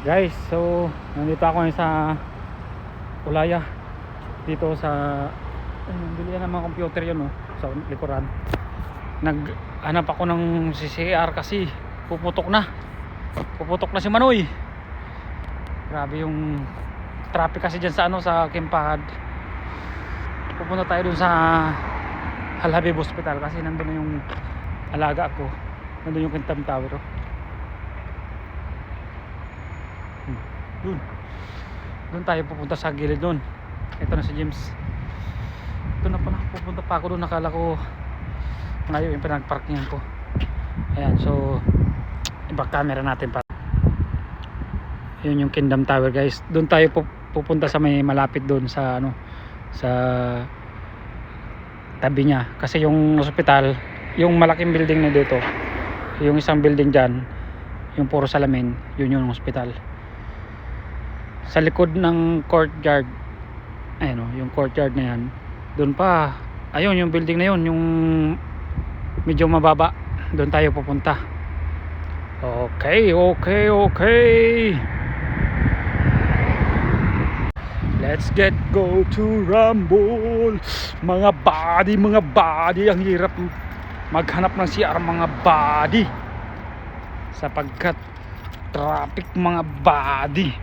Guys, so nandito ako ngayon sa Ulaya. Dito sa bilihan ng mga computer yun, oh, sa likuran. Naghanap ako ng CCR kasi puputok na. Puputok na si Manoy. Grabe yung traffic kasi dyan sa sa Kimpahad. Pupunta tayo dun sa Halhabib Hospital kasi nandun na yung alaga ko. Nandun yung Kintam Tower, oh. Doon tayo pupunta sa gilid doon. Ito na si James. Ito na pala, pupunta pa ako doon. Nakala ko ngayon yung pinagparkingan ko. Ayan, so i-back camera natin pa. Yun yung Kingdom Tower, guys. Doon tayo pupunta sa may malapit doon sa sa tabi niya. Kasi yung hospital, yung malaking building na dito, yung isang building dyan, yung puro salamin, yun yung hospital. Sa likod ng courtyard, ayun, yung courtyard na yan, doon pa, ayun yung building na yun, yung medyo mababa, doon tayo pupunta. Okay. Let's go to Rumble. Mga body, ang hirap maghanap ng CR, mga body, sapagkat traffic, mga body.